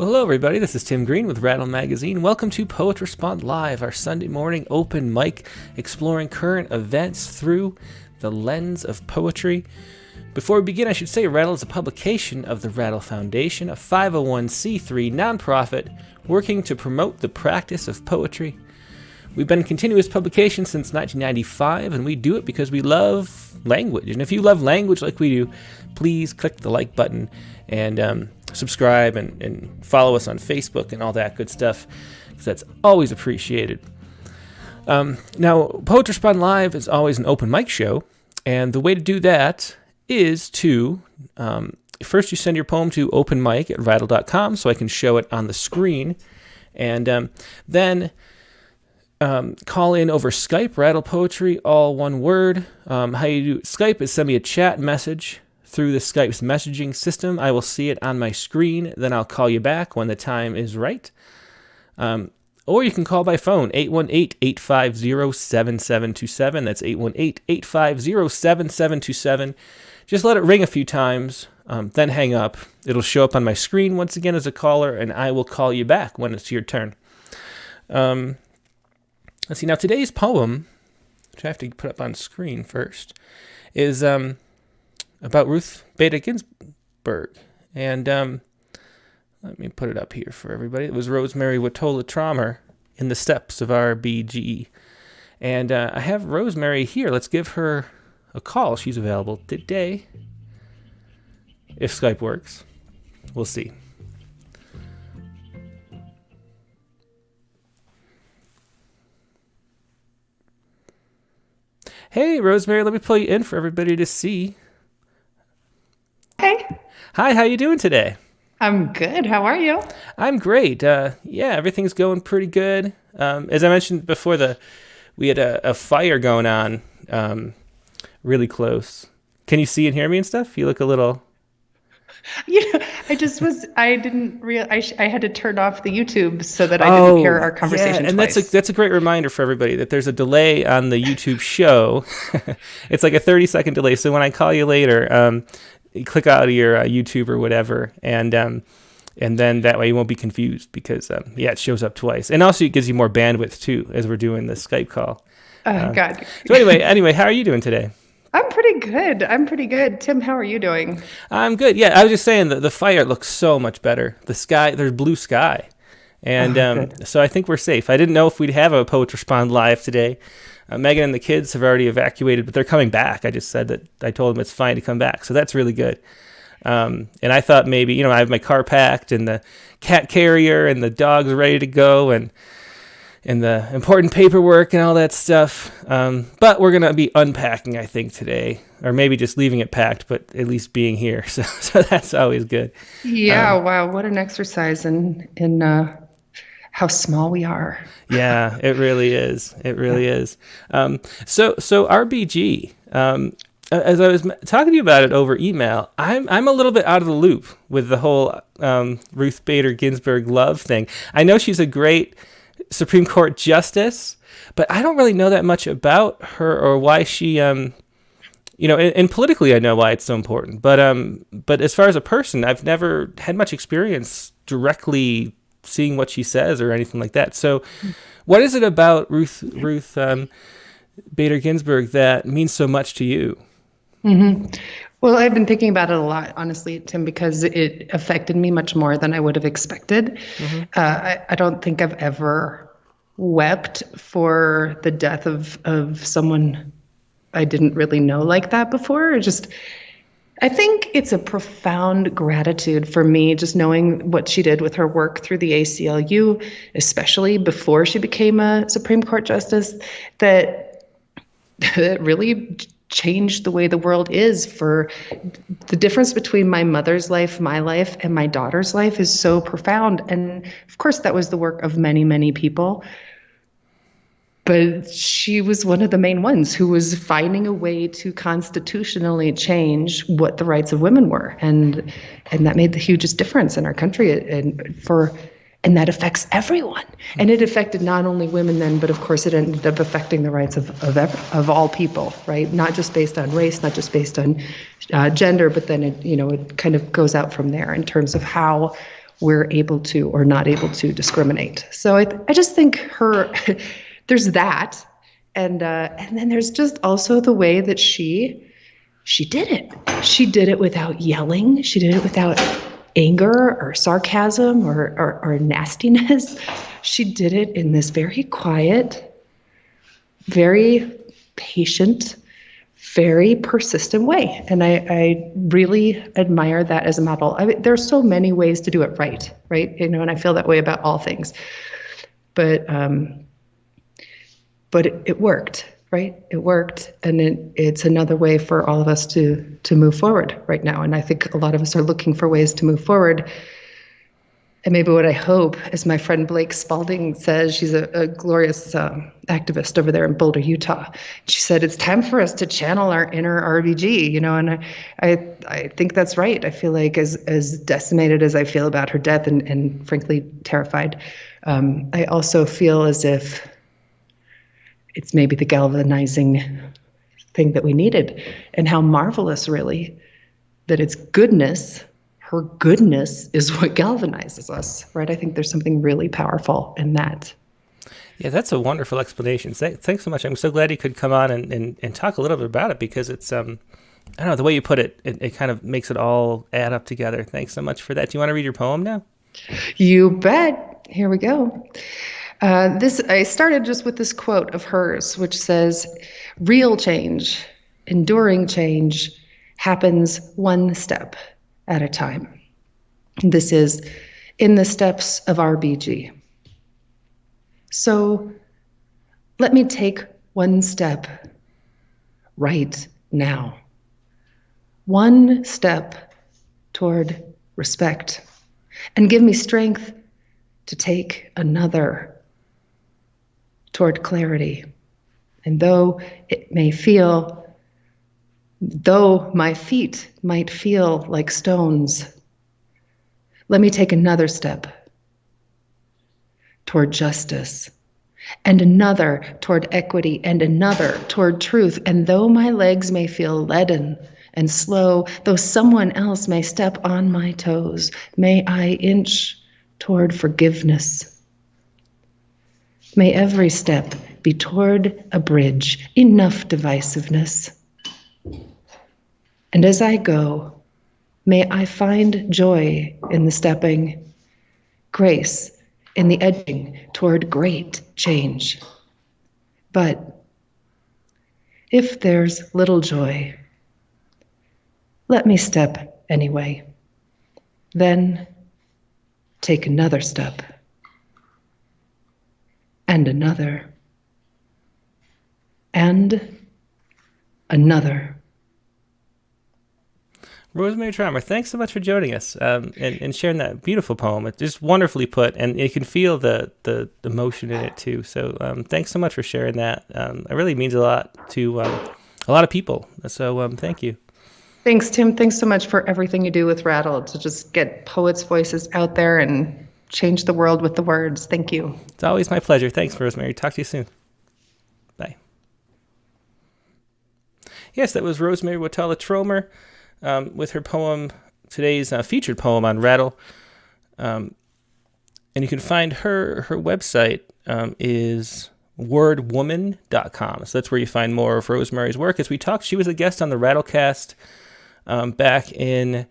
Well, hello, everybody. This is Tim Green with Rattle Magazine. Welcome to Poet Respond Live, our Sunday morning open mic exploring current events through the lens of poetry. Before we begin, I should say Rattle is a publication of the Rattle Foundation, a 501c3 nonprofit working to promote the practice of poetry. We've been in continuous publication since 1995, and we do it because we love language. And if you love language like we do, please click the like button and subscribe and follow us on Facebook and all that good stuff, because that's always appreciated. Now, Poet Respond Live is always an open mic show, and the way to do that is to first you send your poem to openmic@rattle.com so I can show it on the screen, and then call in over Skype, Rattle Poetry, all one word. How you do Skype is send me a chat message through the Skype's messaging system. I will see it on my screen, then I'll call you back when the time is right. Or you can call by phone, 818-850-7727. That's 818-850-7727. Just let it ring a few times, then hang up. It'll show up on my screen once again as a caller, and I will call you back when it's your turn. Let's see, now today's poem, which I have to put up on screen first, is about Ruth Bader Ginsburg. And let me put it up here for everybody. It was Rosemary Watola Traumer in the steps of RBG. And I have Rosemary here. Let's give her a call. She's available today, if Skype works. We'll see. Hey, Rosemary, let me pull you in for everybody to see. Hey. Hi, how you doing today? I'm good. How are you? I'm great. Yeah, everything's going pretty good. As I mentioned before, we had a fire going on really close. Can you see and hear me and stuff? You look a little... I didn't realize I had to turn off the YouTube so that I didn't hear our conversation and twice. that's a great reminder for everybody that there's a delay on the YouTube show. It's like a 30-second delay. So when I call you later, you click out of your YouTube or whatever, and then that way you won't be confused because it shows up twice, and also it gives you more bandwidth too as we're doing the Skype call. God. So anyway, how are you doing today? I'm pretty good. Tim, how are you doing? I'm good. Yeah, I was just saying that the fire looks so much better. The sky, there's blue sky, and so I think we're safe. I didn't know if we'd have a Poet Respond Live today. Megan and the kids have already evacuated, but they're coming back. I just said that I told them it's fine to come back, so that's really good. And I thought maybe, I have my car packed and the cat carrier and the dog's ready to go and the important paperwork and all that stuff. But we're going to be unpacking, I think, today, or maybe just leaving it packed, but at least being here. So that's always good. Yeah. Wow. What an exercise in how small we are. Yeah, it really is. It really is. So RBG, as I was talking to you about it over email, I'm a little bit out of the loop with the whole Ruth Bader Ginsburg love thing. I know she's a great Supreme Court justice, but I don't really know that much about her or why she, and politically I know why it's so important. But as far as a person, I've never had much experience directly seeing what she says or anything like that. So what is it about Ruth Bader Ginsburg that means so much to you? Mm-hmm. Well, I've been thinking about it a lot, honestly, Tim, because it affected me much more than I would have expected. Mm-hmm. I don't think I've ever wept for the death of someone I didn't really know like that before. I think it's a profound gratitude for me, just knowing what she did with her work through the ACLU, especially before she became a Supreme Court justice, that really changed the way the world is. For the difference between my mother's life, my life, and my daughter's life is so profound. And of course, that was the work of many, many people. But she was one of the main ones who was finding a way to constitutionally change what the rights of women were. And that made the hugest difference in our country. And that affects everyone. And it affected not only women then, but of course it ended up affecting the rights of all people, right? Not just based on race, not just based on gender, but then it kind of goes out from there in terms of how we're able to or not able to discriminate. So I just think there's that. And then there's just also the way that she did it. She did it without yelling. She did it without anger or sarcasm or nastiness. She did it in this very quiet, very patient, very persistent way. And I really admire that as a model. There are so many ways to do it right? And I feel that way about all things. But it worked, right? It worked, and it's another way for all of us to move forward right now. And I think a lot of us are looking for ways to move forward. And maybe what I hope, as my friend Blake Spalding says, she's a glorious activist over there in Boulder, Utah. She said, it's time for us to channel our inner RBG, and I think that's right. I feel like as decimated as I feel about her death and frankly terrified, I also feel as if it's maybe the galvanizing thing that we needed, and how marvelous, really, that it's goodness. Her goodness is what galvanizes us, right? I think there's something really powerful in that. Yeah, that's a wonderful explanation. Thanks so much. I'm so glad you could come on and talk a little bit about it, because it's, I don't know, the way you put it, it kind of makes it all add up together. Thanks so much for that. Do you want to read your poem now? You bet. Here we go. I started just with this quote of hers, which says, real change, enduring change, happens one step at a time. This is in the steps of RBG. So let me take one step right now. One step toward respect, and give me strength to take another toward clarity. And though my feet might feel like stones, let me take another step toward justice, and another toward equity, and another toward truth. And though my legs may feel leaden and slow, though someone else may step on my toes, may I inch toward forgiveness. May every step be toward a bridge, enough divisiveness. And as I go, may I find joy in the stepping, grace in the edging toward great change. But if there's little joy, let me step anyway. Then take another step. And another. And another. Rosemary Trommer, thanks so much for joining us and sharing that beautiful poem. It's just wonderfully put, and you can feel the emotion in it too. So thanks so much for sharing that. It really means a lot to a lot of people. So thank you. Thanks, Tim. Thanks so much for everything you do with Rattle to just get poets' voices out there and change the world with the words. Thank you. It's always my pleasure. Thanks, Rosemary. Talk to you soon. Bye. Yes, that was Rosemary Watala Tromer with her poem, today's featured poem on Rattle. And you can find her website is wordwoman.com. So that's where you find more of Rosemary's work. As we talked, she was a guest on the Rattlecast back in,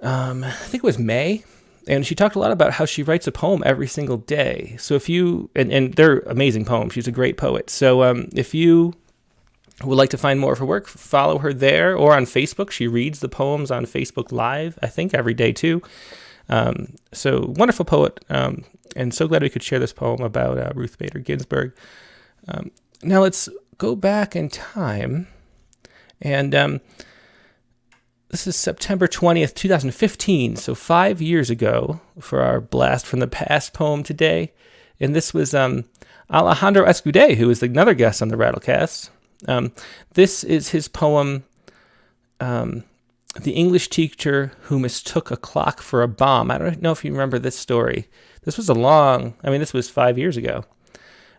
I think it was May. And she talked a lot about how she writes a poem every single day. So if you, and they're amazing poems, she's a great poet. So if you would like to find more of her work, follow her there or on Facebook. She reads the poems on Facebook Live, I think, every day too. So wonderful poet, and so glad we could share this poem about Ruth Bader Ginsburg. Now let's go back in time, and this is September 20th, 2015, so 5 years ago for our Blast from the Past poem today. And this was Alejandro Escudé, who is another guest on the Rattlecast. This is his poem, The English Teacher Who Mistook a Clock for a Bomb. I don't know if you remember this story. This was this was 5 years ago.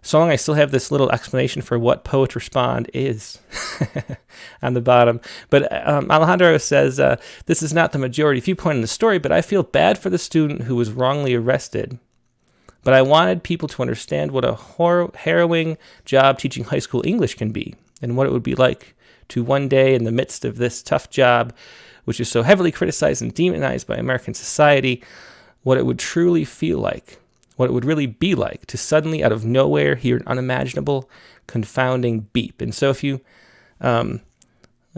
So long, I still have this little explanation for what Poet Respond is on the bottom. But Alejandro says, this is not the majority viewpoint in the story, but I feel bad for the student who was wrongly arrested. But I wanted people to understand what a harrowing job teaching high school English can be, and what it would be like to one day, in the midst of this tough job, which is so heavily criticized and demonized by American society, what it would truly feel like, what it would really be like to suddenly, out of nowhere, hear an unimaginable, confounding beep. And so if you, let's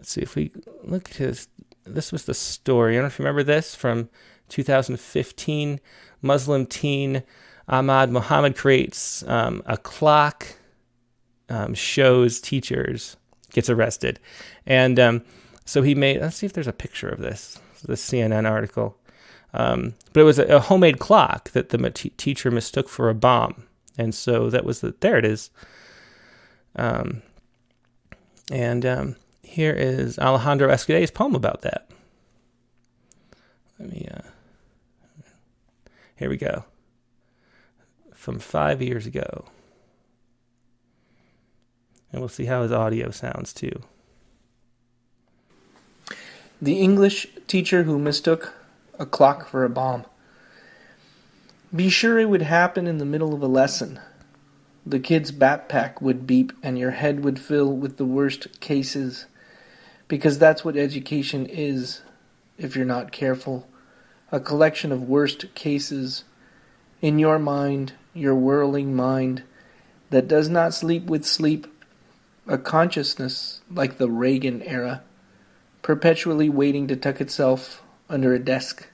see, if we look at his, this was the story. I don't know if you remember this from 2015. Muslim teen Ahmad Muhammad creates a clock, shows teachers, gets arrested. And so he made, let's see if there's a picture of this CNN article. But it was a homemade clock that the teacher mistook for a bomb. And so that was there it is. Here is Alejandro Escade's poem about that. Here we go. From 5 years ago. And we'll see how his audio sounds too. The English teacher who mistook a clock for a bomb. Be sure it would happen in the middle of a lesson. The kid's backpack would beep and your head would fill with the worst cases. Because that's what education is, if you're not careful. A collection of worst cases. In your mind, your whirling mind, that does not sleep with sleep. A consciousness like the Reagan era, perpetually waiting to tuck itself under a desk,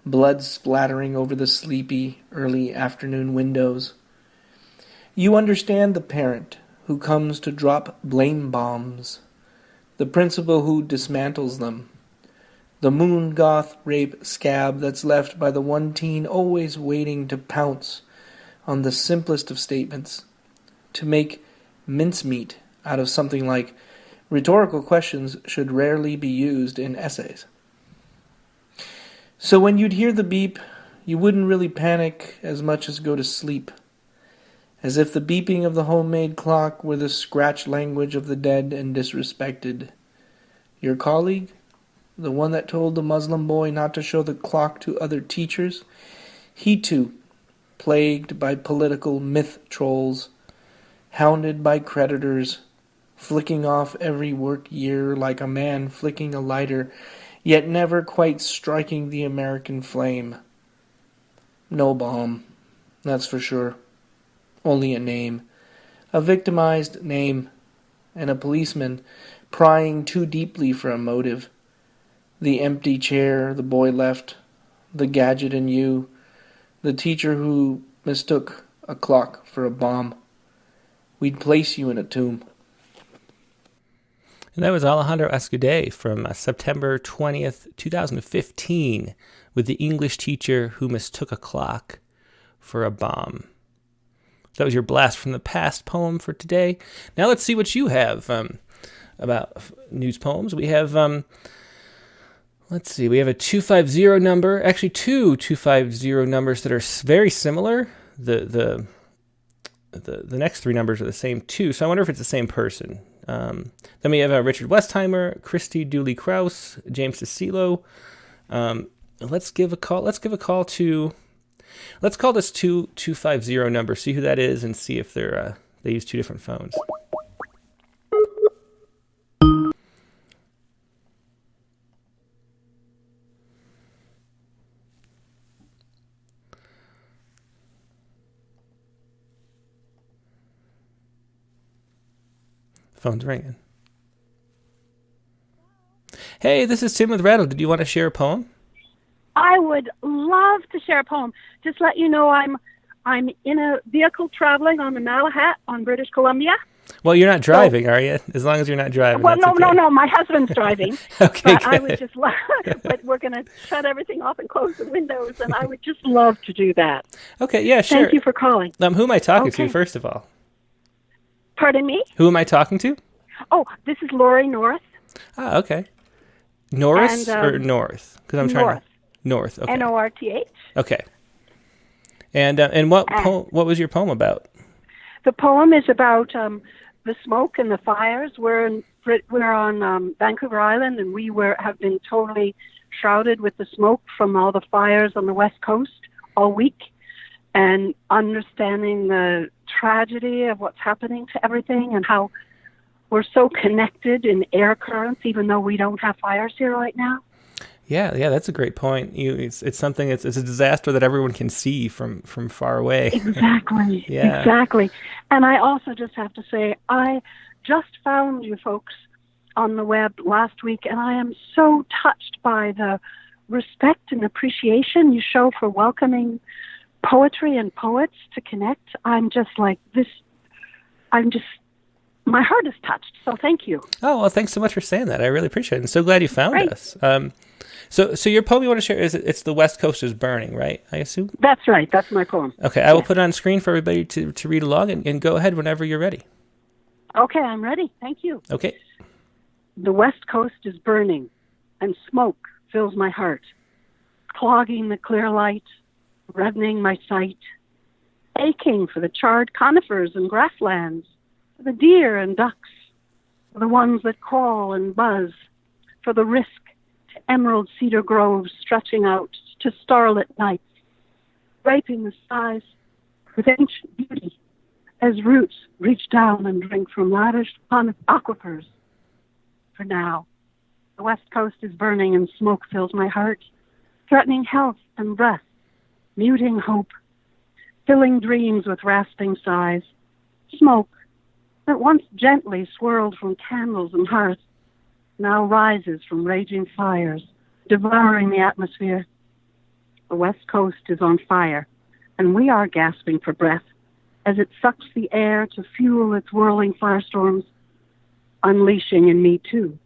blood splattering over the sleepy, early afternoon windows. You understand the parent who comes to drop blame bombs, the principal who dismantles them, the moon goth rape scab that's left by the one teen always waiting to pounce on the simplest of statements, to make mincemeat out of something like rhetorical questions should rarely be used in essays. So when you'd hear the beep, you wouldn't really panic as much as go to sleep, as if the beeping of the homemade clock were the scratch language of the dead and disrespected. Your colleague, the one that told the Muslim boy not to show the clock to other teachers, he too, plagued by political myth trolls, hounded by creditors, flicking off every work year like a man flicking a lighter, yet never quite striking the American flame. No bomb, that's for sure. Only a name. A victimized name. And a policeman prying too deeply for a motive. The empty chair the boy left. The gadget in you. The teacher who mistook a clock for a bomb. We'd place you in a tomb. And that was Alejandro Escudé from September 20th, 2015, with the English teacher who mistook a clock for a bomb. That was your blast from the past poem for today. Now let's see what you have about news poems. We have, let's see, we have a 250 number, actually two 250 numbers that are very similar. The next three numbers are the same too, so I wonder if it's the same person. Then we have Richard Westheimer, Christy Dooley Krause, James DeCilo. Let's call this 250 number, see who that is, and see if they use two different phones. Phone's ringing. Hey, this is Tim with Rattle. Did you want to share a poem? I would love to share a poem. Just let you know I'm in a vehicle traveling on the Malahat on British Columbia. Well, you're not driving, are you? As long as you're not driving. Well, that's no. My husband's driving. Okay, but good. I would just love. But we're going to shut everything off and close the windows, and I would just love to do that. Okay, yeah, sure. Thank you for calling. Who am I talking to, first of all? Pardon me? Who am I talking to? Oh, this is Lori North. Ah, okay. Norris or North? Because I'm trying to... North, okay. North. Okay. And what was your poem about? The poem is about the smoke and the fires. We're on Vancouver Island, and have been totally shrouded with the smoke from all the fires on the West Coast all week, and understanding the tragedy of what's happening to everything and how we're so connected in air currents, even though we don't have fires here right now. Yeah, that's a great point. It's something. It's a disaster that everyone can see from far away. Exactly. Yeah. Exactly. And I also just have to say, I just found you folks on the web last week, and I am so touched by the respect and appreciation you show for welcoming poetry and poets to connect. I'm just like this. My heart is touched. So thank you. Oh, well, thanks so much for saying that. I really appreciate it. I'm so glad you found us. So your poem you want to share it's The West Coast is Burning, right? I assume? That's right. That's my poem. Okay, I will put it on screen for everybody to read along, and go ahead whenever you're ready. Okay, I'm ready. Thank you. Okay. The West Coast is burning, and smoke fills my heart, clogging the clear light, reddening my sight, aching for the charred conifers and grasslands, for the deer and ducks, for the ones that crawl and buzz, for the risk to emerald cedar groves stretching out to starlit nights, raping the skies with ancient beauty as roots reach down and drink from lavish aquifers. For now, the West Coast is burning and smoke fills my heart, threatening health and breath, muting hope, filling dreams with rasping sighs. Smoke that once gently swirled from candles and hearths now rises from raging fires, devouring the atmosphere. The West Coast is on fire, and we are gasping for breath as it sucks the air to fuel its whirling firestorms, unleashing in me, too,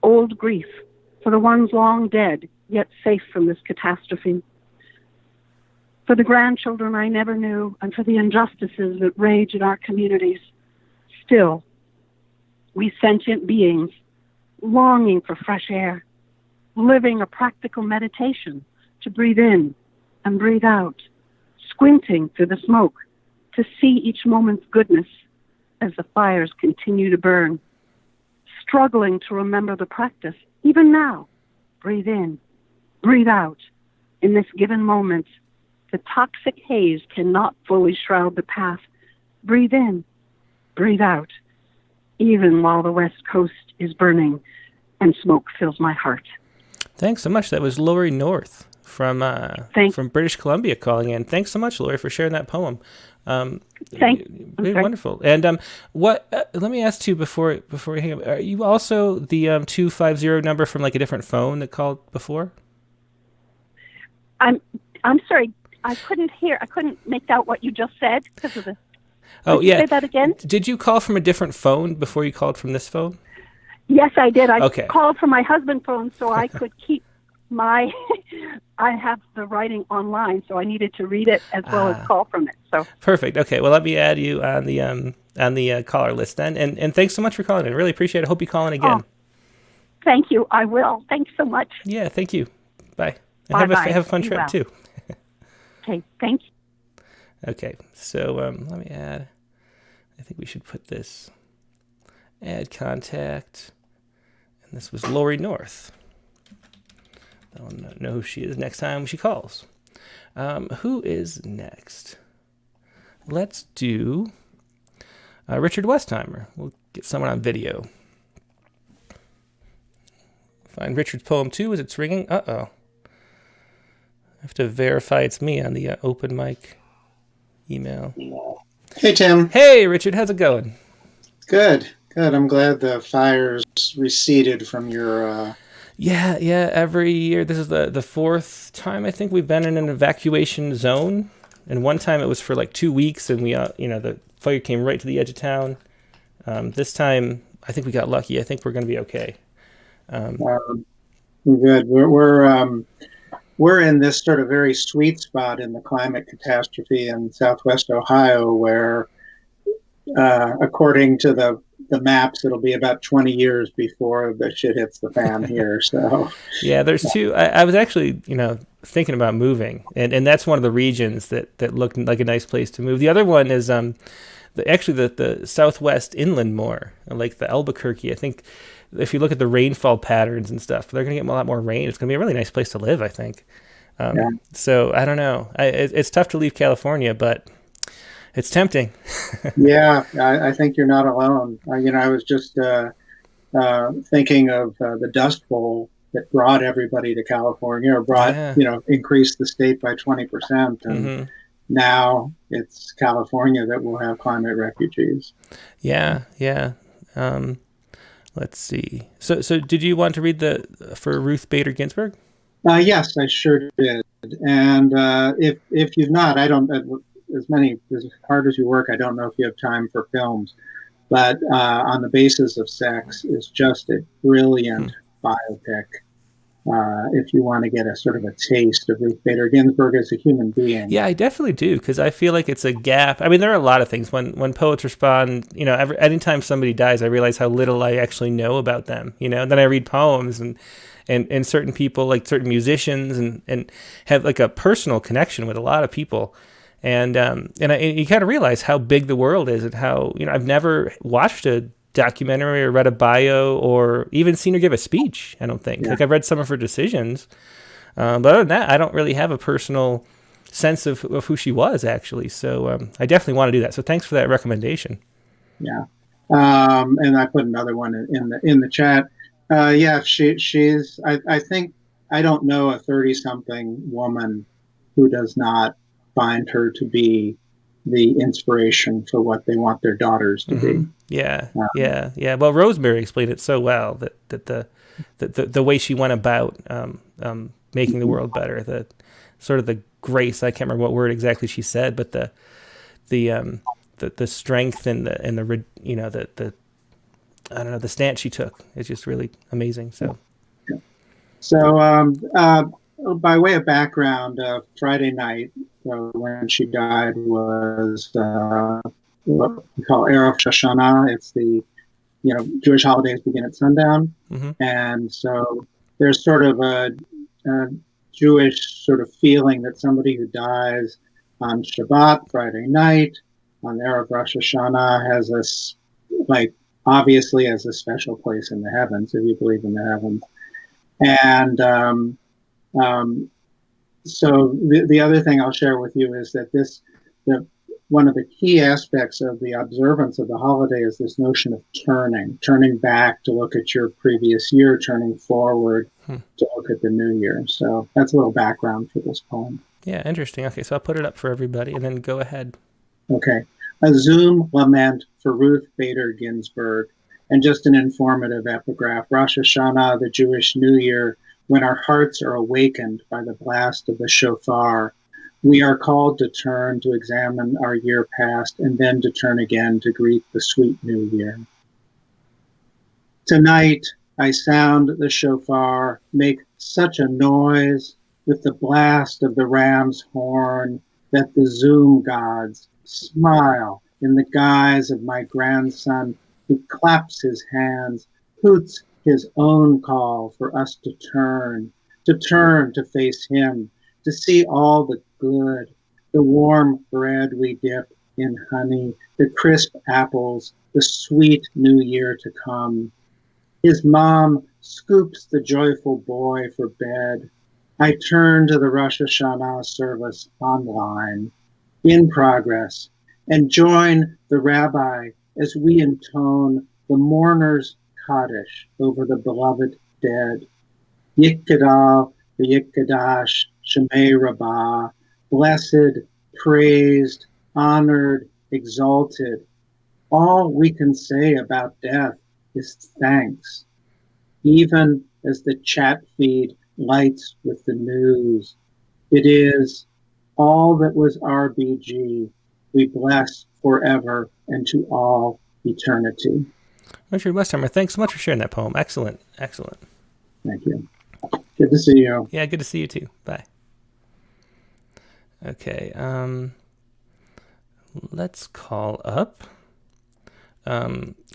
old grief for the ones long dead, yet safe from this catastrophe, for the grandchildren I never knew, and for the injustices that rage in our communities. Still, we sentient beings, longing for fresh air, living a practical meditation to breathe in and breathe out, squinting through the smoke to see each moment's goodness as the fires continue to burn, struggling to remember the practice, even now. Breathe in, breathe out. In this given moment, the toxic haze cannot fully shroud the path. Breathe in, breathe out, even while the West Coast is burning and smoke fills my heart. Thanks so much. That was Lori North from British Columbia calling in. Thanks so much, Lori, for sharing that poem. Wonderful. And what? Let me ask you before we hang up. Are you also the 250 number from like a different phone that called before? I'm sorry. I couldn't hear. I couldn't make out what you just said because of the. Oh, yeah. Say that again. Did you call from a different phone before you called from this phone? Yes, I did. I Okay. called from my husband's phone so I could keep my. I have the writing online, so I needed to read it as well as call from it. So perfect. Okay. Well, let me add you on the caller list then. And thanks so much for calling in. I really appreciate it. Hope you call in again. Oh, thank you. I will. Thanks so much. Yeah. Thank you. Bye. And Bye-bye. have a fun You trip well. too. Okay. Thank you. Okay. So let me add. I think we should put this. Add contact. And this was Lori North. I'll know who she is next time she calls. Who is next? Let's do Richard Westheimer. We'll get someone on video. Find Richard's poem too as it's ringing. Uh-oh. I have to verify it's me on the open mic email. Hey, Tim. Hey, Richard. How's it going? Good. I'm glad the fires receded from your... Yeah. Every year, this is the fourth time I think we've been in an evacuation zone, and one time it was for like 2 weeks, and we, the fire came right to the edge of town. This time, I think we got lucky. I think we're going to be okay. Good. We're in this sort of very sweet spot in the climate catastrophe in Southwest Ohio, where, according to the maps, it'll be about 20 years before the shit hits the fan here. So yeah, there's two. I was actually, thinking about moving, and that's one of the regions that looked like a nice place to move. The other one is the southwest inland more, like the Albuquerque. I think if you look at the rainfall patterns and stuff, they're going to get a lot more rain. It's going to be a really nice place to live, I think. So I don't know. It's tough to leave California, but it's tempting. Yeah, I think you're not alone. I was just thinking of the Dust Bowl that brought everybody to California, or increased the state by 20%. And now it's California that will have climate refugees. Yeah. Let's see. So did you want to read for Ruth Bader Ginsburg? Yes, I sure did. And if you've not, I don't, as hard as you work, I don't know if you have time for films, but On the Basis of Sex is just a brilliant biopic. If you want to get a sort of a taste of Ruth Bader Ginsburg as a human being. Yeah, I definitely do, because I feel like it's a gap. I mean, there are a lot of things. When poets respond, anytime somebody dies, I realize how little I actually know about them. Then I read poems and certain people, like certain musicians, and have like a personal connection with a lot of people. And you kind of realize how big the world is, and how, I've never watched a documentary or read a bio or even seen her give a speech, I don't think. Like, I've read some of her decisions, but other than that, I don't really have a personal sense of who she was, actually. So I definitely want to do that. So thanks for that recommendation. Yeah. And I put another one in the chat. She's, I think, I don't know a 30-something woman who does not find her to be the inspiration for what they want their daughters to be. Yeah. Well, Rosemary explained it so well, that the way she went about making the world better, the sort of the grace, I can't remember what word exactly she said, but the strength and the I don't know, the stance she took is just really amazing. So by way of background, Friday night when she died was what we call Erev Shoshana. It's the Jewish holidays begin at sundown, and so there's sort of a Jewish sort of feeling that somebody who dies on Shabbat, Friday night, on Erev Rosh Hashanah has this, like, obviously has a special place in the heavens, if you believe in the heavens. And so the other thing I'll share with you is that one of the key aspects of the observance of the holiday is this notion of turning back to look at your previous year, turning forward to look at the new year. So that's a little background for this poem. Yeah, interesting. Okay, so I'll put it up for everybody, and then go ahead. Okay. A Zoom lament for Ruth Bader Ginsburg, and just an informative epigraph. Rosh Hashanah, the Jewish New Year, when our hearts are awakened by the blast of the shofar, we are called to turn to examine our year past, and then to turn again to greet the sweet new year. Tonight, I sound the shofar, make such a noise with the blast of the ram's horn that the Zoom gods smile in the guise of my grandson, who claps his hands, hoots his own call for us to turn to face him, to see all the good, the warm bread we dip in honey, the crisp apples, the sweet new year to come. His mom scoops the joyful boy for bed. I turn to the Rosh Hashanah service online, in progress, and join the rabbi as we intone the mourner's Kaddish over the beloved dead. Yikadal v'yikadash Shemei Rabbah, blessed, praised, honored, exalted. All we can say about death is thanks, even as the chat feed lights with the news. It is all that was RBG, we bless forever and to all eternity. Richard Westheimer, thanks so much for sharing that poem. Excellent. Thank you. Good to see you. Yeah, good to see you too. Bye. Okay, let's call up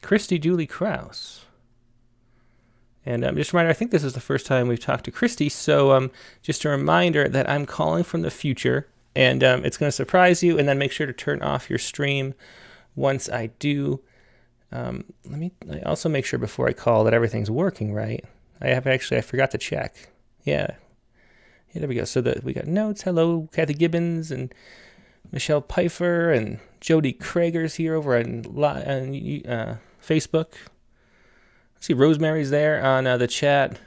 Christy Dooley Krause. And just a reminder, I think this is the first time we've talked to Christy, so just a reminder that I'm calling from the future, and it's going to surprise you, and then make sure to turn off your stream once I do, I also make sure before I call that everything's working right. I forgot to check. Yeah, there we go. So we got notes. Hello, Kathy Gibbons and Michelle Pfeiffer and Jody Krager's here over on Facebook. See, Rosemary's there on the chat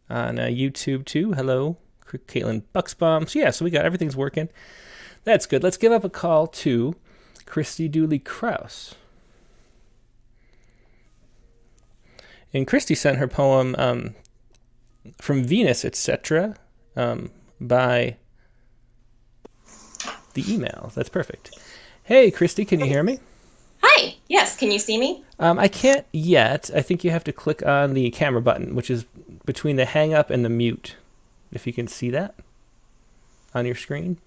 on YouTube too. Hello, Caitlin Bucksbaum. So yeah, so we got everything's working. That's good. Let's give up a call to Christy Dooley Krause. And Christy sent her poem From Venus, etc. By the email. That's perfect. Hey, Christy, can you hear me? Hi. Yes. Can you see me? I can't yet. I think you have to click on the camera button, which is between the hang up and the mute. If you can see that on your screen.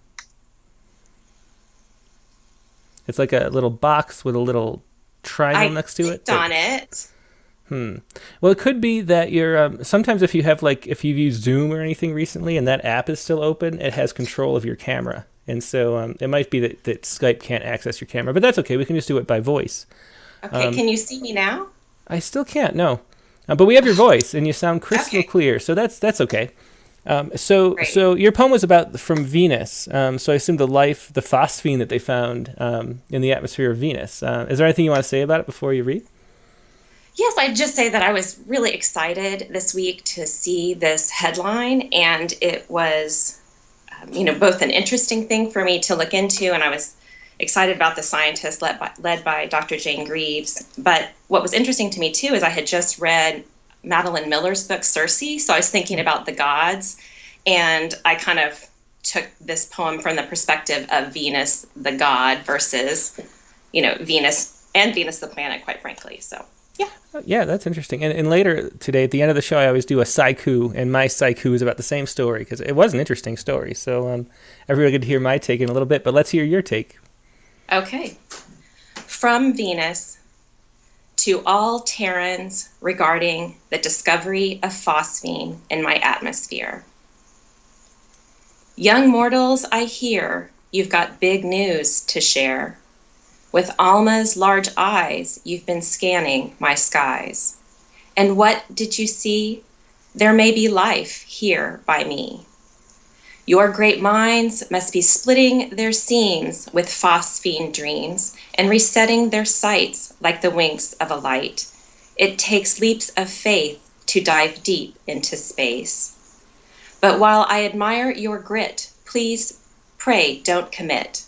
It's like a little box with a little triangle next to it. I clicked on it. Well, it could be that you're sometimes if you've used Zoom or anything recently and that app is still open, it has control of your camera. And so it might be that Skype can't access your camera, but that's okay. We can just do it by voice. Okay, can you see me now? I still can't, no. But we have your voice, and you sound crystal clear, so that's okay. So your poem was about From Venus. So I assume the phosphine that they found in the atmosphere of Venus. Is there anything you want to say about it before you read? Yes, I'd just say that I was really excited this week to see this headline, and it was both an interesting thing for me to look into, and I was excited about the scientist led by Dr. Jane Greaves. But what was interesting to me, too, is I had just read Madeline Miller's book, Circe, so I was thinking about the gods, and I kind of took this poem from the perspective of Venus, the god, versus, Venus and Venus, the planet, quite frankly. So, yeah. Yeah, that's interesting. And later today, at the end of the show, I always do a saiku, and my saiku is about the same story, because it was an interesting story. So everybody could hear my take in a little bit, but let's hear your take. Okay. From Venus to all Terrans regarding the discovery of phosphine in my atmosphere. Young mortals, I hear you've got big news to share. With Alma's large eyes, you've been scanning my skies. And what did you see? There may be life here by me. Your great minds must be splitting their seams with phosphine dreams and resetting their sights like the winks of a light. It takes leaps of faith to dive deep into space. But while I admire your grit, please pray don't commit.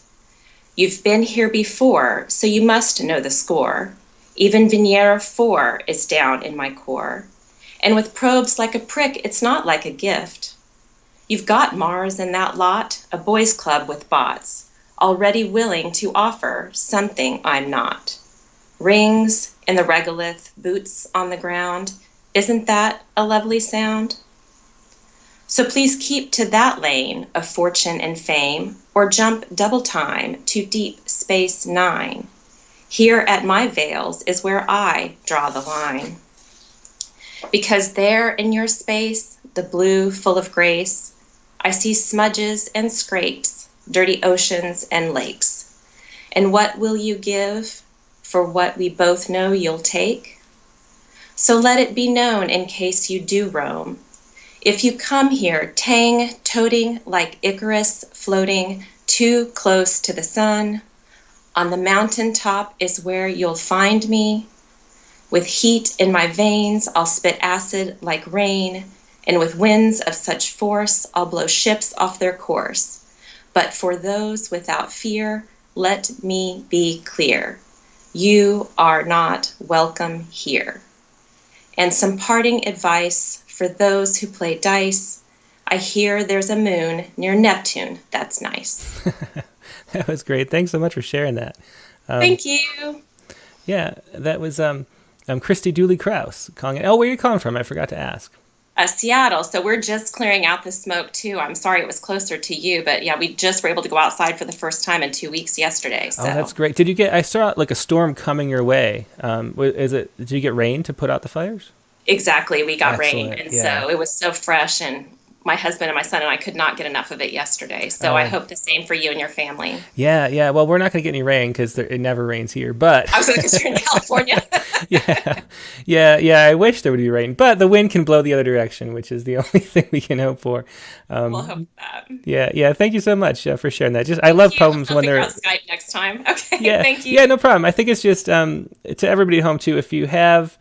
You've been here before, so you must know the score. Even Venera 4 is down in my core. And with probes like a prick, it's not like a gift. You've got Mars in that lot, a boys' club with bots, already willing to offer something I'm not. Rings in the regolith, boots on the ground. Isn't that a lovely sound? So please keep to that lane of fortune and fame, or jump double time to Deep Space Nine. Here at my veils is where I draw the line. Because there in your space, the blue full of grace, I see smudges and scrapes, dirty oceans and lakes. And what will you give for what we both know you'll take? So let it be known in case you do roam. If you come here, toting like Icarus floating too close to the sun, on the mountaintop is where you'll find me. With heat in my veins, I'll spit acid like rain, and with winds of such force, I'll blow ships off their course. But for those without fear, let me be clear. You are not welcome here. And some parting advice for those who play dice. I hear there's a moon near Neptune. That's nice. That was great. Thanks so much for sharing that. Thank you. Yeah, that was Christy Dooley Krause calling it. Oh, where are you calling from? I forgot to ask. Seattle. So we're just clearing out the smoke too. I'm sorry it was closer to you, but yeah, we just were able to go outside for the first time in 2 weeks yesterday. So. Oh, that's great. I saw like a storm coming your way. Did you get rain to put out the fires? Exactly. We got Excellent. rain. And yeah. so it was so fresh and my husband and my son and I could not get enough of it yesterday. So I hope the same for you and your family. Yeah. Well, we're not going to get any rain because it never rains here. But I was because you're in California. yeah. I wish there would be rain, but the wind can blow the other direction, which is the only thing we can hope for. We'll hope that. Yeah. Thank you so much for sharing that. I love poems when they're on Skype next time. Okay. Yeah. Thank you. Yeah. No problem. I think it's just to everybody at home too. If you have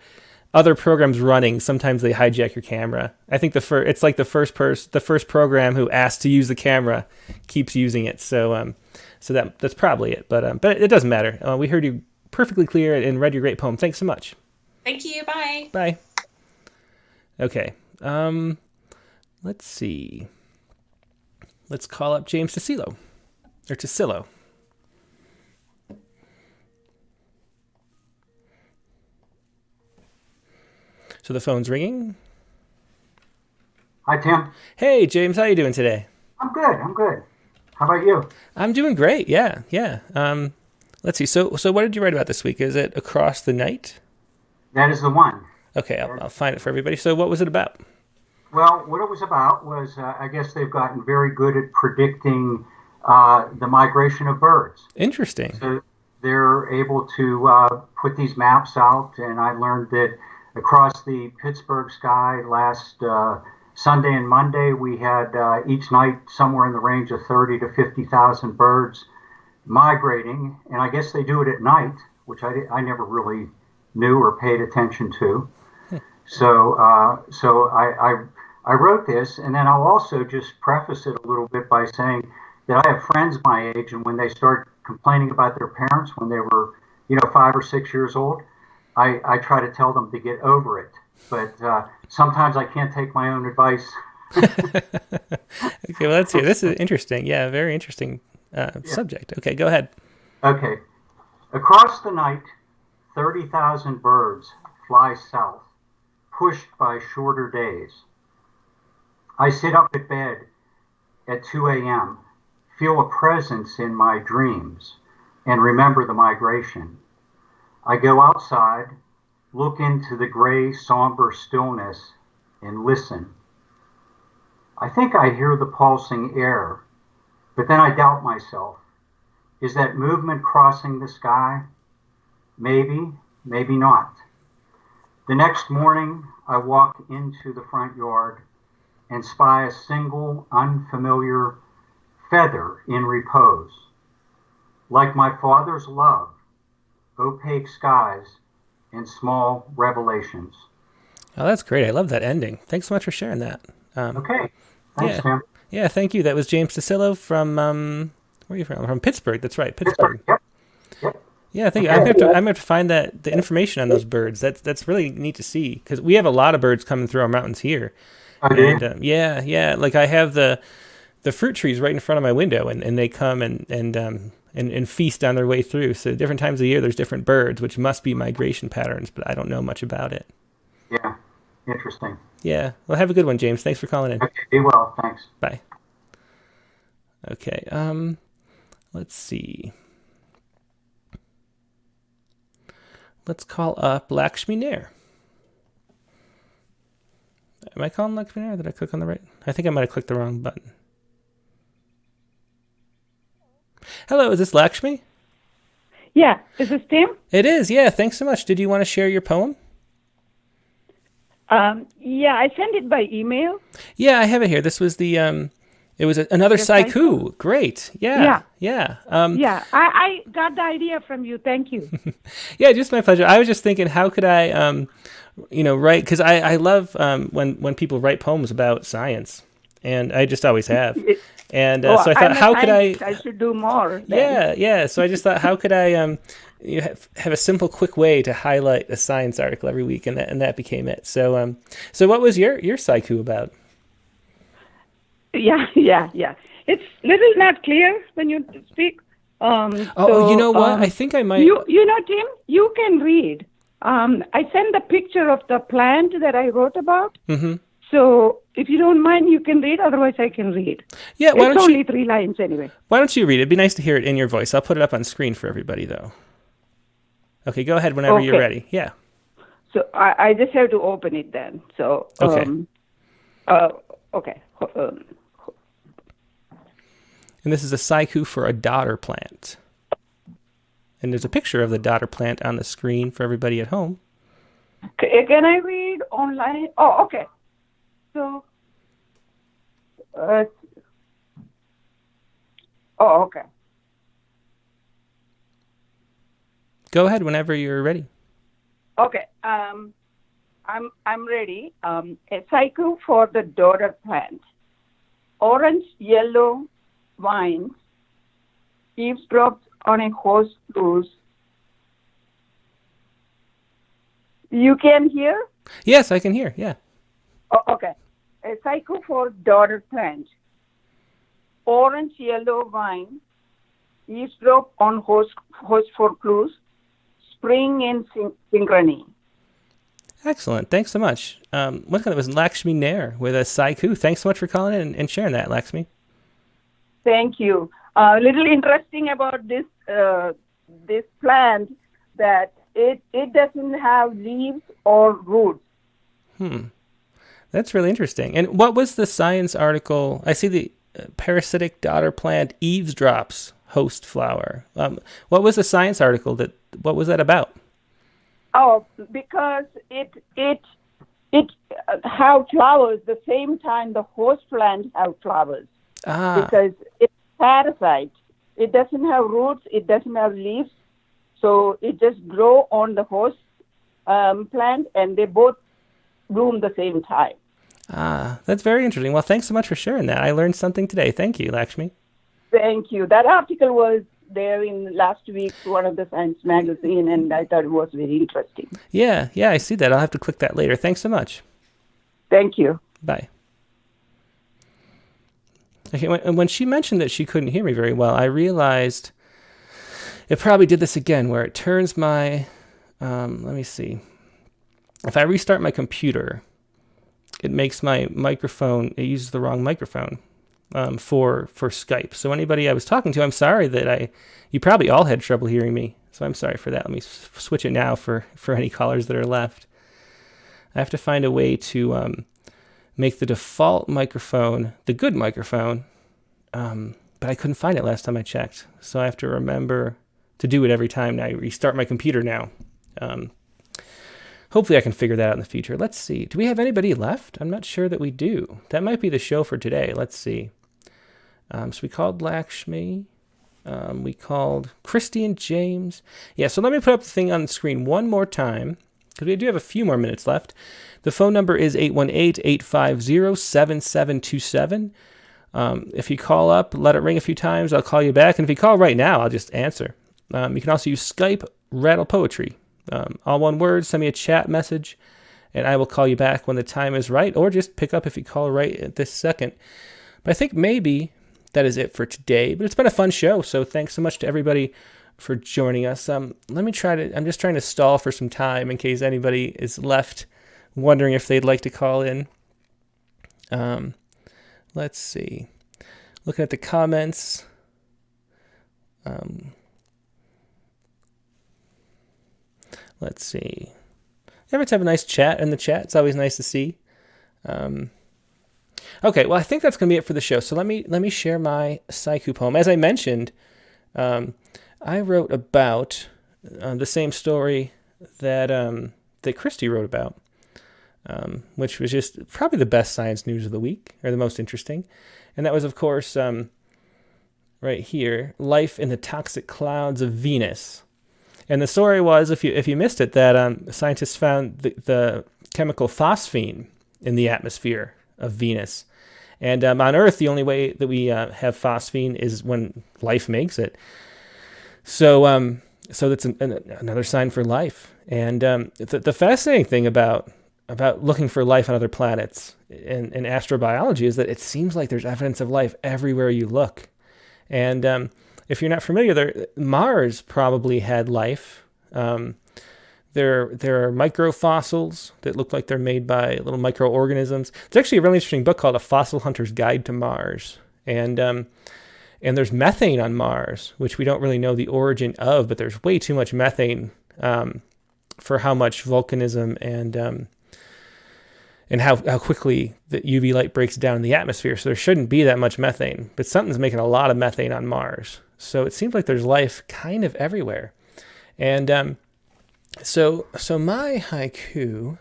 other programs running, sometimes they hijack your camera. I think it's like the first program who asked to use the camera keeps using it. So that's probably it. But it doesn't matter. We heard you perfectly clear and read your great poem. Thanks so much. Thank you. Bye. Bye. Okay. Let's see. Let's call up James Tassilo. So the phone's ringing. Hi, Tim. Hey, James. How you doing today? I'm good. How about you? I'm doing great. Yeah. Let's see. So what did you write about this week? Is it Across the Night? That is the one. Okay, I'll find it for everybody. So what was it about? Well, what it was about was, I guess they've gotten very good at predicting the migration of birds. Interesting. So they're able to put these maps out, and I learned that across the Pittsburgh sky last Sunday and Monday, we had each night somewhere in the range of 30 to 50,000 birds migrating, and I guess they do it at night, which I never really knew or paid attention to. So I wrote this, and then I'll also just preface it a little bit by saying that I have friends my age, and when they start complaining about their parents when they were, 5 or 6 years old, I try to tell them to get over it. But sometimes I can't take my own advice. Okay, well, let's hear. This is interesting. Yeah, very interesting subject. Okay, go ahead. Okay. Across the night, 30,000 birds fly south, pushed by shorter days. I sit up at bed at 2 a.m., feel a presence in my dreams, and remember the migration. I go outside, look into the gray, somber stillness, and listen. I think I hear the pulsing air, but then I doubt myself. Is that movement crossing the sky? Maybe, maybe not. The next morning, I walk into the front yard and spy a single unfamiliar feather in repose. Like my father's love, opaque skies, and small revelations. Oh, that's great. I love that ending. Thanks so much for sharing that. Okay. Thanks, Tim. Yeah, thank you. That was James Tassilo from, where are you from? From Pittsburgh. That's right, Pittsburgh. Yep. Yeah, thank you. I'm going to have to find the information on those birds. That's really neat to see because we have a lot of birds coming through our mountains here. Oh, do you? Yeah. Like I have the fruit trees right in front of my window, and they come and feast on their way through. So different times of the year, there's different birds, which must be migration patterns, but I don't know much about it. Yeah, interesting. Yeah. Well, have a good one, James. Thanks for calling in. Okay, be well. Thanks. Bye. Okay. Let's see. Let's call up Lakshmi Nair. Am I calling Lakshmi Nair? Did I click on the right? I think I might have clicked the wrong button. Hello, is this Lakshmi? Yeah, is this Tim? It is, yeah. Thanks so much. Did you want to share your poem? Yeah, I sent it by email. Yeah, I have it here. This was the, it was another haiku. Great. Yeah. Yeah, I got the idea from you. Thank you. Yeah, just my pleasure. I was just thinking, how could I, write, because I love when people write poems about science, and I just always have. And so I thought, how could I should do more. Then. Yeah. So I just thought, how could I have a simple, quick way to highlight a science article every week, and that became it. So what was your haiku about? Yeah. It's little not clear when you speak. You know what? I think I might. You know, Tim, you can read. I sent the picture of the plant that I wrote about. Mm-hmm. So if you don't mind, you can read. Otherwise, I can read. Yeah, it's only 3 lines anyway. Why don't you read? It'd be nice to hear it in your voice. I'll put it up on screen for everybody, though. Okay, go ahead whenever you're ready. Yeah. So I just have to open it then. So okay. Okay, And this is a haiku for a daughter plant. And there's a picture of the daughter plant on the screen for everybody at home. Can I read online? Oh, okay. So, okay. Go ahead whenever you're ready. Okay. I'm ready. A haiku for the daughter plant. Orange, yellow vines, eavesdropped on a horse blues. You can hear? Yes, I can hear. Yeah. Oh, okay. A haiku for daughter plant. Orange, yellow vine, eavesdrop on horse for clues. Spring in synchrony. Excellent. Thanks so much. What kind of was Lakshmi Nair with a haiku? Thanks so much for calling in and sharing that, Lakshmi. Thank you. A little interesting about this plant that it doesn't have leaves or roots. That's really interesting. And what was the science article? I see the parasitic daughter plant eavesdrops host flower. What was the science article what was that about? Oh, because it have flowers the same time the host plant have flowers. Because it's parasite. It doesn't have roots. It doesn't have leaves. So it just grow on the host plant, and they both bloom the same time. That's very interesting. Well, thanks so much for sharing that. I learned something today. Thank you, Lakshmi. Thank you. That article was there in last week's one of the science magazine, and I thought it was very interesting. Yeah, I see that. I'll have to click that later. Thanks so much. Thank you. Bye. Okay, when she mentioned that she couldn't hear me very well, I realized it probably did this again, where it turns my, let me see. If I restart my computer, it makes my microphone, it uses the wrong microphone for Skype. So anybody I was talking to, I'm sorry that you probably all had trouble hearing me. So I'm sorry for that. Let me switch it now for any callers that are left. I have to find a way to make the default microphone the good microphone, but I couldn't find it last time I checked. So I have to remember to do it every time I restart my computer now. Hopefully I can figure that out in the future. Let's see. Do we have anybody left? I'm not sure that we do. That might be the show for today. Let's see. So we called Lakshmi. We called Christy and James. Yeah, so let me put up the thing on the screen one more time, because we do have a few more minutes left. The phone number is 818-850-7727. If you call up, let it ring a few times. I'll call you back. And if you call right now, I'll just answer. You can also use Skype, Rattle Poetry. All one word, send me a chat message, and I will call you back when the time is right, or just pick up if you call right at this second. But I think maybe that is it for today. But it's been a fun show, so thanks so much to everybody for joining us. I'm just trying to stall for some time in case anybody is left wondering if they'd like to call in. Let's see. Looking at the comments. Let's see. Everyone have a nice chat in the chat. It's always nice to see. Okay, well, I think that's going to be it for the show. So let me share my haiku poem. As I mentioned, I wrote about the same story that Christy wrote about, which was just probably the best science news of the week, or the most interesting. And that was, of course, right here, Life in the Toxic Clouds of Venus. And the story was, if you missed it, that scientists found the chemical phosphine in the atmosphere of Venus. And on Earth, the only way that we have phosphine is when life makes it. So that's another sign for life. And the fascinating thing about looking for life on other planets in astrobiology is that it seems like there's evidence of life everywhere you look. And if you're not familiar, Mars probably had life. There are microfossils that look like they're made by little microorganisms. There's actually a really interesting book called A Fossil Hunter's Guide to Mars. And there's methane on Mars, which we don't really know the origin of, but there's way too much methane for how much volcanism and how quickly the UV light breaks down in the atmosphere. So there shouldn't be that much methane, but something's making a lot of methane on Mars. So it seems like there's life kind of everywhere. And so my haiku,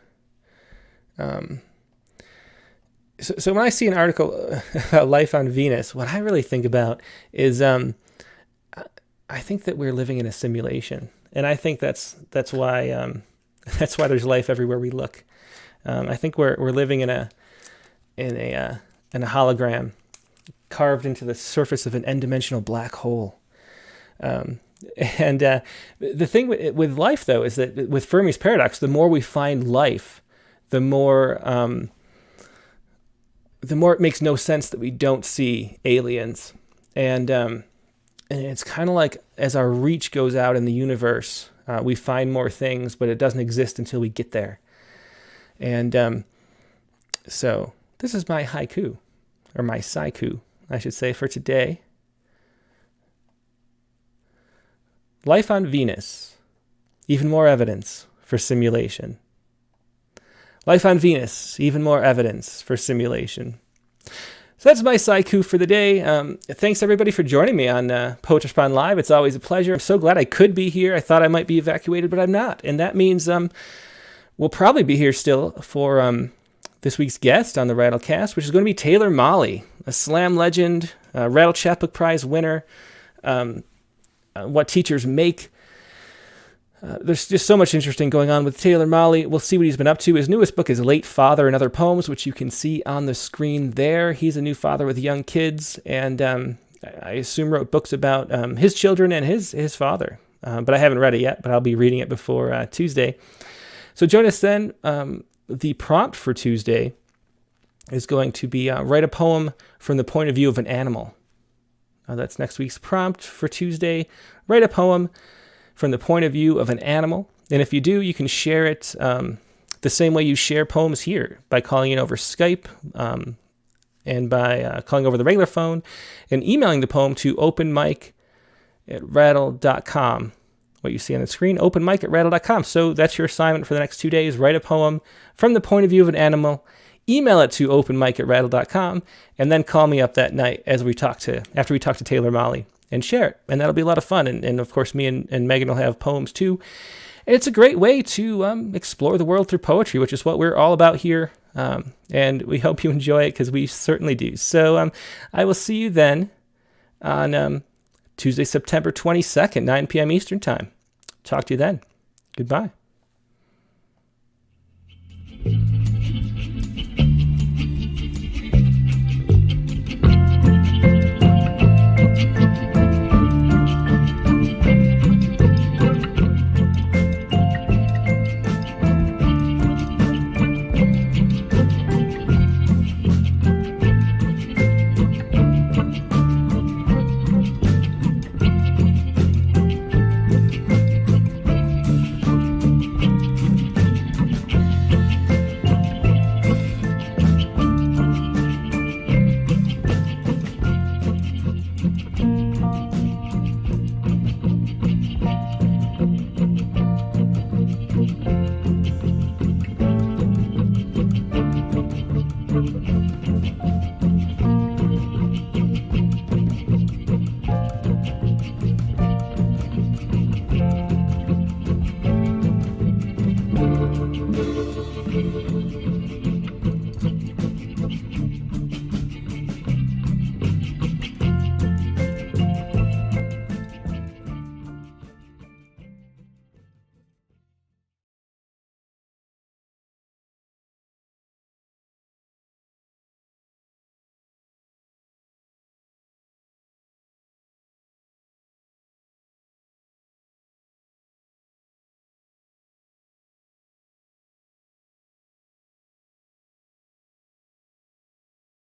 so when I see an article about life on Venus, what I really think about is I think that we're living in a simulation, and I think that's why there's life everywhere we look. I think we're living in a hologram carved into the surface of an n-dimensional black hole. And the thing with life, though, is that with Fermi's paradox, the more we find life, the more it makes no sense that we don't see aliens. And it's kind of like as our reach goes out in the universe, we find more things, but it doesn't exist until we get there. And so this is my haiku, or my saiku, I should say, for today. Life on Venus, even more evidence for simulation. Life on Venus, even more evidence for simulation. So that's my saiku for the day. Thanks everybody for joining me on Poetry Respond Live. It's always a pleasure. I'm so glad I could be here. I thought I might be evacuated, but I'm not. And that means we'll probably be here still for this week's guest on the Rattlecast, which is going to be Taylor Mali, a slam legend, Rattle Chapbook Prize winner, What Teachers Make. There's just so much interesting going on with Taylor Mali. We'll see what he's been up to. His newest book is Late Father and Other Poems, which you can see on the screen there. He's a new father with young kids, and I assume wrote books about his children and his father. But I haven't read it yet, but I'll be reading it before Tuesday. So join us then. The prompt for Tuesday is going to be write a poem from the point of view of an animal. That's next week's prompt for Tuesday. Write a poem from the point of view of an animal. And if you do, you can share it the same way you share poems here, by calling in over Skype and by calling over the regular phone and emailing the poem to openmic@rattle.com. What you see on the screen, openmic@rattle.com. So that's your assignment for the next 2 days. Write a poem from the point of view of an animal, email it to openmic@rattle.com, and then call me up that night after we talk to Taylor Mali, and share it. And that'll be a lot of fun. And of course, me and Megan will have poems too. And it's a great way to explore the world through poetry, which is what we're all about here. And we hope you enjoy it, because we certainly do. So I will see you then on Tuesday, September 22nd, 9 p.m. Eastern Time. Talk to you then. Goodbye.